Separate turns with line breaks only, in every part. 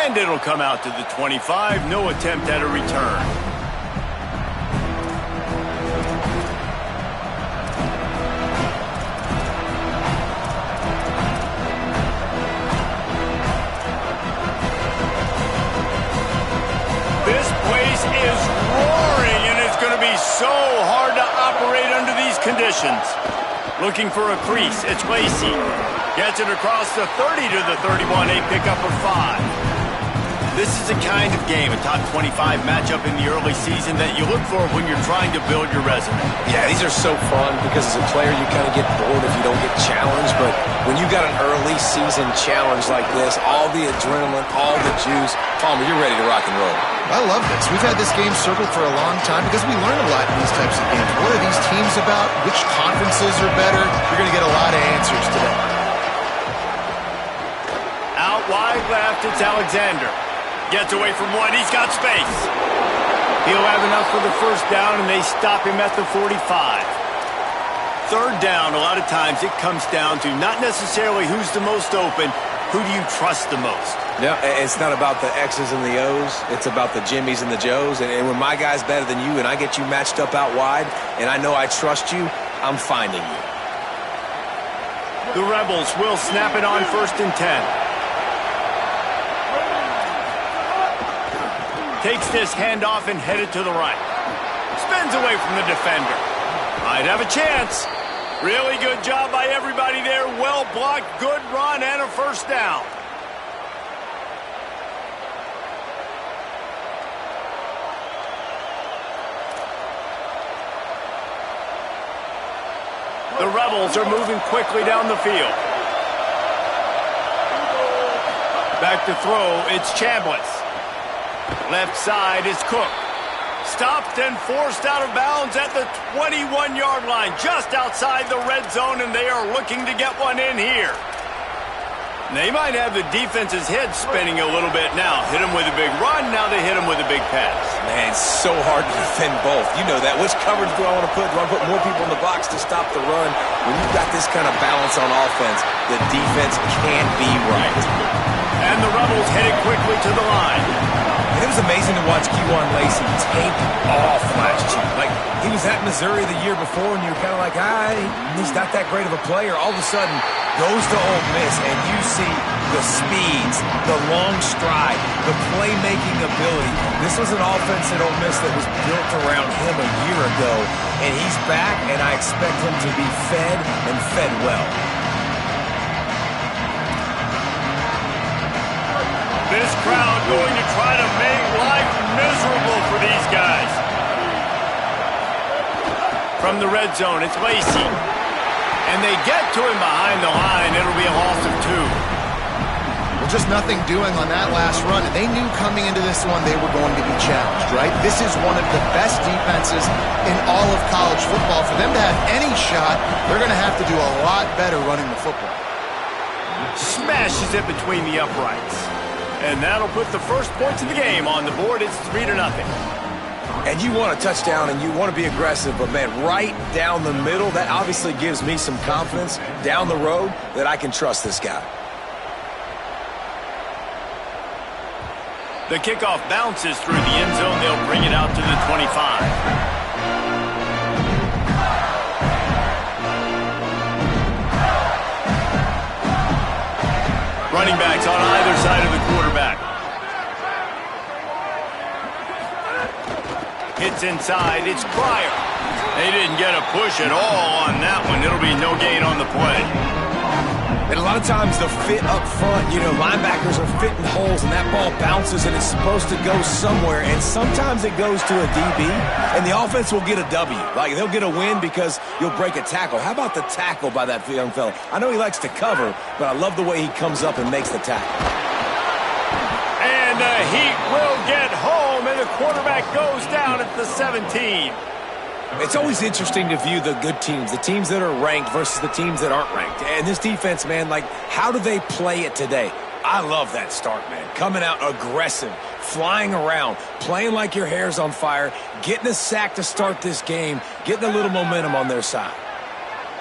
And it'll come out to the 25. No attempt at a return. This place is roaring, and it's going to be so hard to operate under these conditions. Looking for a crease. It's Lacey. Gets it across the 30 to the 31. A pickup of 5. This is the kind of game, a top 25 matchup in the early season, that you look for when you're trying to build your resume.
Yeah, these are so fun because as a player you kind of get bored if you don't get challenged, but when you got an early season challenge like this, all the adrenaline, all the juice, Palmer, you're ready to rock and roll.
I love this. We've had this game circled for a long time because we learn a lot in these types of games. What are these teams about? Which conferences are better? You're going to get a lot of answers today.
Out wide left, it's Alexander. Gets away from one. He's got space. He'll have enough for the first down, and they stop him at the 45. Third down, a lot of times it comes down to not necessarily who's the most open, who do you trust the most?
Yeah, it's not about the X's and the O's. It's about the Jimmies and the Joes. And when my guy's better than you and I get you matched up out wide and I know I trust you, I'm finding you.
The Rebels will snap it on 1st and 10. Takes this handoff and headed to the right. Spins away from the defender. Might have a chance. Really good job by everybody there. Well blocked, good run, and a first down. The Rebels are moving quickly down the field. Back to throw, it's Chambliss. Left side is Cook. Stopped and forced out of bounds at the 21-yard line, just outside the red zone, and they are looking to get one in here. They might have the defense's head spinning a little bit now. Hit him with a big run, now they hit him with a big pass.
Man, it's so hard to defend both. You know that. Which coverage do I want to put? Do I put more people in the box to stop the run? When you've got this kind of balance on offense, the defense can't be right.
And the Rebels headed quickly to the line.
And it was amazing to watch Kejuan Lacey take off last year. Like, he was at Missouri the year before, and you were kind of like, he's not that great of a player. All of a sudden, goes to Ole Miss, and you see the speeds, the long stride, the playmaking ability. This was an offense at Ole Miss that was built around him a year ago, and he's back, and I expect him to be fed and fed well.
This crowd going to try to make life miserable for these guys. From the red zone, it's Lacey. And they get to him behind the line. It'll be a loss of 2.
Well, just nothing doing on that last run. And they knew coming into this one they were going to be challenged, right? This is one of the best defenses in all of college football. For them to have any shot, they're going to have to do a lot better running the football.
Smashes it between the uprights. And that'll put the first points of the game on the board. It's 3-0.
And you want a touchdown and you want to be aggressive, but man, right down the middle, that obviously gives me some confidence down the road that I can trust this guy.
The kickoff bounces through the end zone. They'll bring it out to the 25. Running backs on either side of the quarterback. Hits inside, it's Pryor. They didn't get a push at all on that one. It'll be no gain on the play.
And a lot of times the fit up front, you know, linebackers are fitting holes and that ball bounces and it's supposed to go somewhere. And sometimes it goes to a DB and the offense will get a W. Like they'll get a win because you'll break a tackle. How about the tackle by that young fella? I know he likes to cover, but I love the way he comes up and makes the tackle.
And the Heat will get home and the quarterback goes down at the 17.
It's always interesting to view the good teams, the teams that are ranked versus the teams that aren't ranked. And this defense, man, like, how do they play it today? I love that start, man. Coming out aggressive, flying around, playing like your hair's on fire, getting a sack to start this game, getting a little momentum on their side.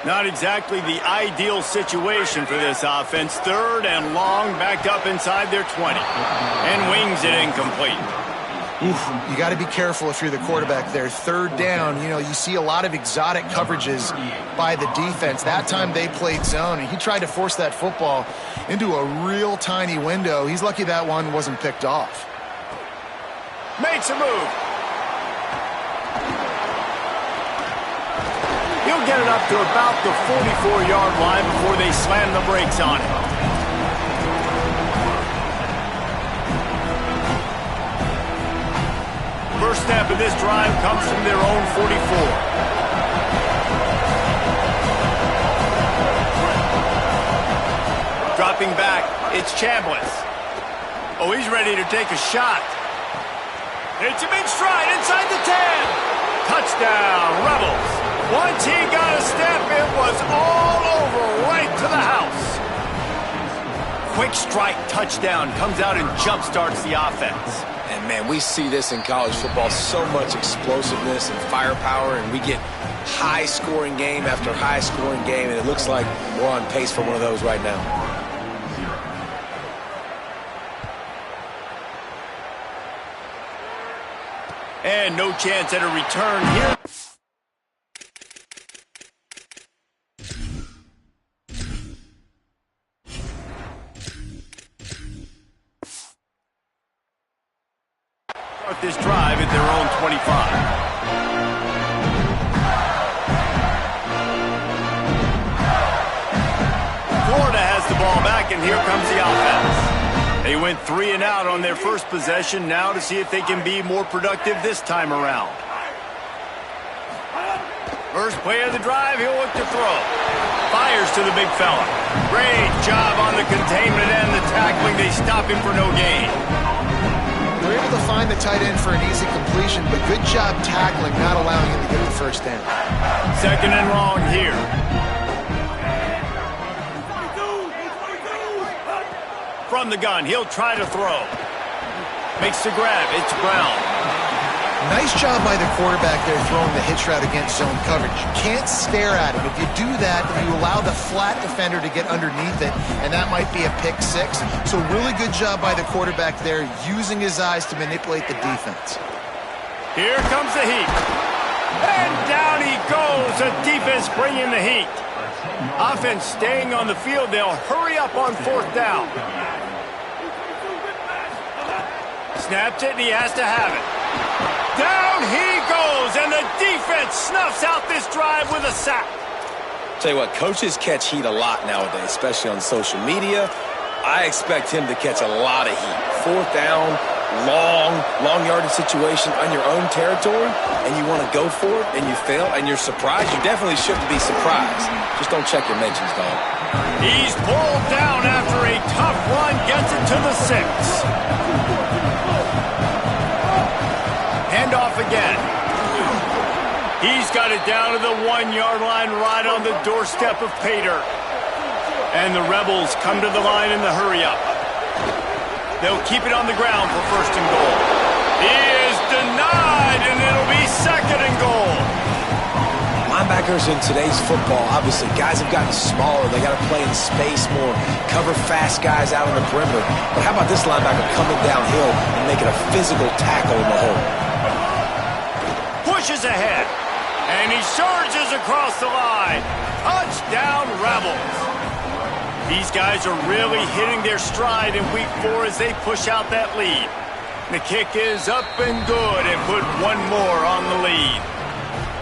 Not exactly the ideal situation for this offense. 3rd and long, backed up inside their 20. And wings it incomplete.
You got to be careful if you're the quarterback there. 3rd down, you know, you see a lot of exotic coverages by the defense. That time they played zone, and he tried to force that football into a real tiny window. He's lucky that one wasn't picked off.
Makes a move. He'll get it up to about the 44-yard line before they slam the brakes on him. First snap of this drive comes from their own 44. Dropping back, it's Chambliss. Oh, he's ready to take a shot. It's him in stride inside the 10. Touchdown, Rebels. Once he got a step, it was all over, right to the house. Quick strike touchdown, comes out and jump-starts the offense.
And, man, we see this in college football, so much explosiveness and firepower, and we get high-scoring game after high-scoring game, and it looks like we're on pace for one of those right now.
And no chance at a return here. Start this drive at their own 25. Florida has the ball back, and here comes the offense. They went 3 and out on their first possession, now to see if they can be more productive this time around. First play of the drive, he'll look to throw. Fires to the big fella. Great job on the containment and the tackling. They stop him for no gain.
They're able to find the tight end for an easy completion, but good job tackling, not allowing him to get the first down.
2nd and long here. From the gun, he'll try to throw. Makes the grab, it's Brown.
Nice job by the quarterback there throwing the hitch route against zone coverage. You can't stare at him. If you do that, you allow the flat defender to get underneath it, and that might be a pick 6. So really good job by the quarterback there, using his eyes to manipulate the defense.
Here comes the heat. And down he goes. The defense bringing the heat. Offense staying on the field. They'll hurry up on 4th down. Snaps it, and he has to have it. Down he goes, and the defense snuffs out this drive with a sack.
Tell you what, coaches catch heat a lot nowadays, especially on social media. I expect him to catch a lot of heat. 4th down, long yardage situation on your own territory, and you want to go for it, and you fail, and you're surprised. You definitely shouldn't be surprised. Just don't check your mentions, dog.
He's pulled down after a tough run, gets it to the 6. Handoff again. He's got it down to the 1-yard line, right on the doorstep of Pater. And the Rebels come to the line in the hurry-up. They'll keep it on the ground for 1st and goal. He is denied, and it'll be 2nd and goal.
Linebackers in today's football, obviously, guys have gotten smaller. They got to play in space more, cover fast guys out on the perimeter. But how about this linebacker coming downhill and making a physical tackle in the hole?
Pushes ahead, and he surges across the line. Touchdown, Rebels. These guys are really hitting their stride in week 4 as they push out that lead. The kick is up and good, and put one more on the lead.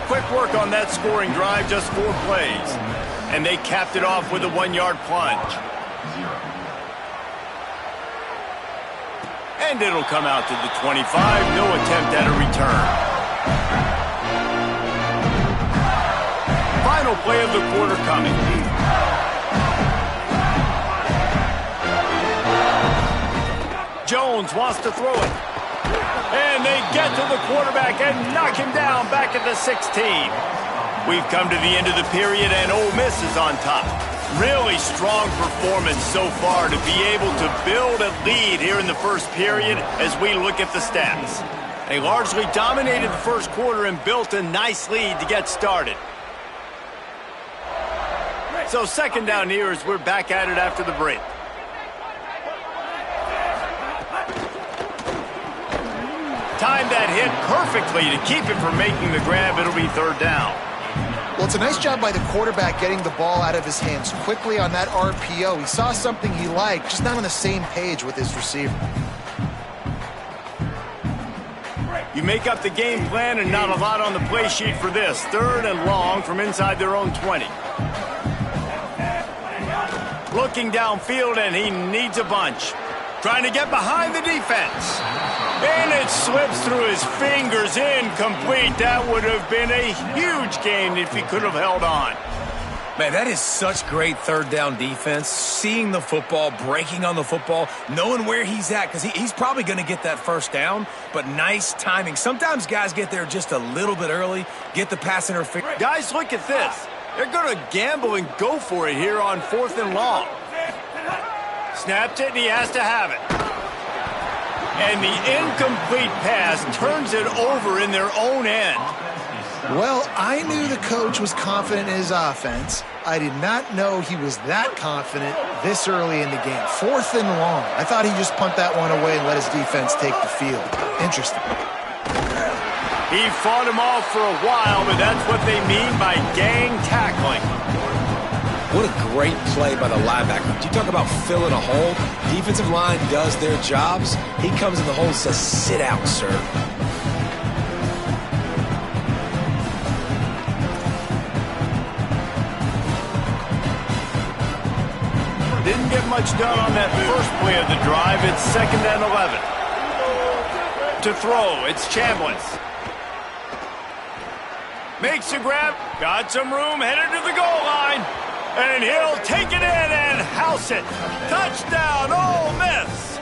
Quick work on that scoring drive, just 4 plays. And they capped it off with a 1-yard plunge. And it'll come out to the 25, no attempt at a return. Final play of the quarter coming. Jones wants to throw it. And they get to the quarterback and knock him down back at the 16. We've come to the end of the period, and Ole Miss is on top. Really strong performance so far to be able to build a lead here in the first period as we look at the stats. They largely dominated the first quarter and built a nice lead to get started. So second down here as we're back at it after the break. Timed that hit perfectly to keep him from making the grab. It'll be third down.
Well, it's a nice job by the quarterback getting the ball out of his hands quickly on that RPO. He saw something he liked, just not on the same page with his receiver.
You make up the game plan and not a lot on the play sheet for this. Third and long from inside their own 20. Looking downfield, and he needs a bunch. Trying to get behind the defense. And it slips through his fingers, incomplete. That would have been a huge gain if he could have held on.
Man, that is such great third down defense. Seeing the football, breaking on the football, knowing where he's at, because he's probably going to get that first down, but nice timing. Sometimes guys get there just a little bit early, get the pass interference.
Guys, look at this. They're going to gamble and go for it here on fourth and long. Snapped it, and he has to have it. And the incomplete pass turns it over in their own end.
Well, I knew the coach was confident in his offense. I did not know he was that confident this early in the game. Fourth and long. I thought he'd just punt that one away and let his defense take the field. Interesting.
He fought him off for a while, but that's what they mean by gang tackling.
What a great play by the linebacker. You talk about filling a hole. Defensive line does their jobs. He comes in the hole and says, sit out, sir.
Didn't get much done on that first play of the drive. It's second and 11. To throw, it's Chambliss. Makes a grab, got some room, headed to the goal line. And he'll take it in and house it. Touchdown, Ole Miss.